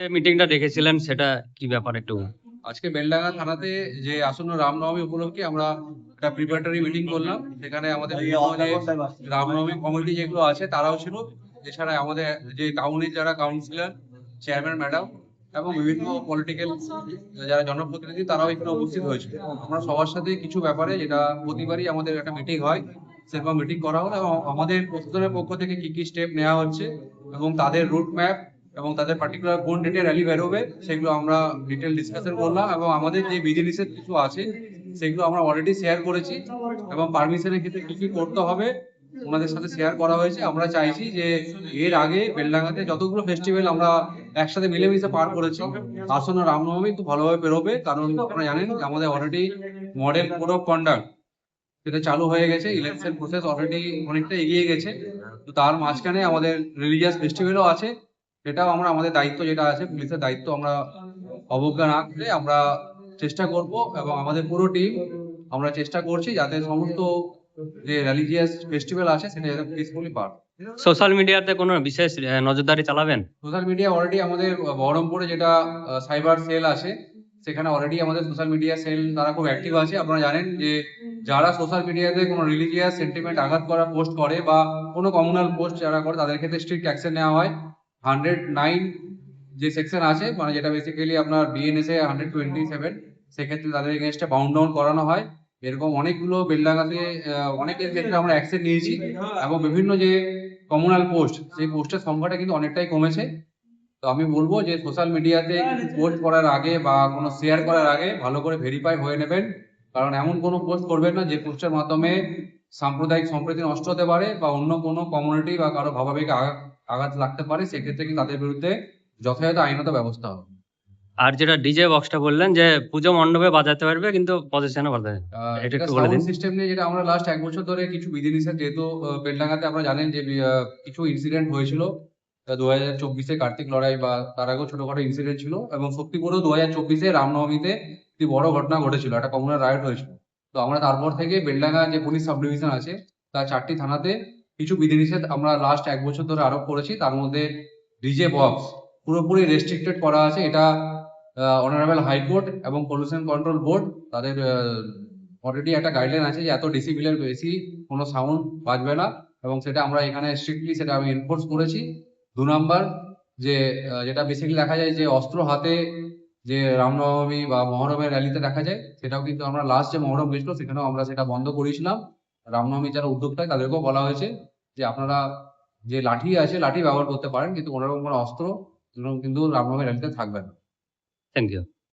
মিটিংটা ডেকেছিলেন সেটা কি ব্যাপার একটু? আজকে বেলডাঙ্গা থানাতে যে আসন্ন রামনবমী উপলক্ষে আমরা একটা প্রিপারেটরি মিটিং করলাম। সেখানে আমাদের বিভিন্ন যে রামনবমী কমিটি যেগুলো আছে তারাও ছিল। এছাড়া আমাদের যে টাউনের যারা কাউন্সিলর, চেয়ারম্যান ম্যাডাম এবং বিভিন্ন পলিটিক্যাল যারা জনপ্রতিনিধি তারাও এখানে উপস্থিত হয়েছিল। আমরা সবার সাথে কিছু ব্যাপারে, যেটা প্রতিবারই আমাদের একটা মিটিং হয়, সেরকম মিটিং করা হলো এবং আমাদের প্রশাসনের পক্ষ থেকে কি কি স্টেপ নেওয়া হচ্ছে এবং তাদের রুট ম্যাপ এবং তাদের পার্টিকুলার কোন ডেটে র্যালি বেরোবে সেগুলো আমরা ডিটেল ডিসকাশন করলাম এবং আমাদের যে বিধিনিষেধ কিছু আছে সেগুলো আমরা অলরেডি শেয়ার করেছি এবং পারমিশনের ক্ষেত্রে কি কি করতে হবে ওনাদের সাথে শেয়ার করা হয়েছে। আমরা চাইছি যে এর আগে বেলডাঙ্গাতে যতগুলো ফেস্টিভ্যাল আমরা একসাথে মিলেমিশে পার করেছি, আসন্ন রামনবমী খুব ভালোভাবে বেরোবে। কারণ আপনারা জানেন যে আমাদের already model code of conduct সেটা চালু হয়ে গেছে, ইলেকশন প্রসেস অলরেডি অনেকটা এগিয়ে গেছে। তো তার মাঝখানে আমাদের রিলিজিয়াস ফেস্টিভ্যালও আছে, সেটাও আমরা আমাদের দায়িত্ব যেটা আছে পুলিশের দায়িত্ব আমরা অবজ্ঞা না করে আমরা চেষ্টা করব এবং আমাদের পুরো টিম আমরা চেষ্টা করছি যাতে সমস্ত যে রিলিজিয়াস ফেস্টিভ্যাল আছে সেটা যাতে পিসফুলি পার। সোশ্যাল মিডিয়াতে কোনো বিশেষ নজরদারি চালাবেন? সোশ্যাল মিডিয়া অলরেডি আমাদের বহরমপুরে যেটা সাইবার সেল আছে সেখানে অলরেডি আমাদের সোশ্যাল মিডিয়া সেল তারা খুব অ্যাক্টিভ আছে। আপনারা জানেন যে যারা সোশ্যাল মিডিয়াতে কোনো রিলিজিয়াস সেন্টিমেন্ট আঘাত করা পোস্ট করে বা কোনো কমিউনাল পোস্ট যারা করে তাদের ক্ষেত্রে স্ট্রিক্ট অ্যাকশন নেওয়া হয়। 109 যে সেকশন আছে, মানে যেটা বেসিক্যালি আপনার বিএনএসএ 127, সেক্ষেত্রে তাদের এগেনস্টে বাউন্ড ডাউন করানো হয়। এরকম অনেকগুলো বেলডাঙ্গাতে অনেকের ক্ষেত্রে আমরা অ্যাকশন নিয়েছি এবং বিভিন্ন যে কমিউনাল পোস্ট সেই পোস্টের সংখ্যাটা কিন্তু অনেকটাই কমেছে। তো আমি বলবো যে সোশ্যাল মিডিয়াতে কিছু পোস্ট করার আগে বা কোনো শেয়ার করার আগে ভালো করে ভেরিফাই হয়ে নেবেন। কারণ এমন কোনো পোস্ট করবেন না যে পোস্টের মাধ্যমে সাম্প্রদায়িক সম্প্রীতি নষ্ট হতে পারে বা অন্য কোনো কমিউনিটি বা কারো ভাবাবেগ আঘাত লাগতে পারে। সেক্ষেত্রে কিন্তু তাদের বিরুদ্ধে যথাযথ আইনত ব্যবস্থা হবে। আর যেটা ডিজে বক্সটা বললেন যে পুজো মণ্ডপে বাজাতে পারবে কিন্তু পজিশনে বাজাবে, এটা যেটা একটু বলে দিন। সাউন্ড সিস্টেম নিয়ে যেটা আমরা লাস্ট 1 বছর ধরে কিছু বিধিনিষেধ, যেহেতু বেলডাঙ্গাতে আপনারা জানেন যে কিছু ইনসিডেন্ট হয়েছিল 2024-এ কার্তিক লড়াই বা তার আগেও ছোটখাটো ইনসিডেন্ট ছিল এবং সত্যিপুরেও 2024-এ রামনবমীতে একটি বড় ঘটনা ঘটেছিল, একটা কমিউনাল রায়ট হয়েছিল। তো আমরা তারপর থেকে বেলডাঙ্গা যে পুলিশ সাব ডিভিশন আছে তার 4টি থানাতে কিছু বিধিনিষেধ আমরা লাস্ট 1 বছর ধরে আরোপ করেছি। তার মধ্যে ডিজে বক্স পুরোপুরি রেস্ট্রিক্টেড করা আছে। এটা অনারেবল হাইকোর্ট এবং পলিউশন কন্ট্রোল বোর্ড তাদের অলরেডি একটা গাইডলাইন আছে যে এত ডেসিবেলের বেশি কোনো সাউন্ড বাজবে না এবং সেটা আমরা এখানে স্ট্রিক্টলি সেটা আমি এনফোর্স করেছি। 2 নাম্বার, যে যেটা বেসিক্যালি দেখা যায় যে অস্ত্র হাতে যে রামনবমী বা মহরমের র্যালিতে দেখা যায়, সেটাও কিন্তু আমরা লাস্ট যে মহরম গেছিল সেখানেও আমরা সেটা বন্ধ করেছিলাম। রামনবমী যারা উদ্যোক্তা তাদেরকেও বলা হয়েছে যে আপনারা যে লাঠি আছে লাঠি ব্যবহার করতে পারেন, কিন্তু কোনোরকম কোনো অস্ত্র কিন্তু রামনবমী র্যালিতে থাকবে না। Thank you.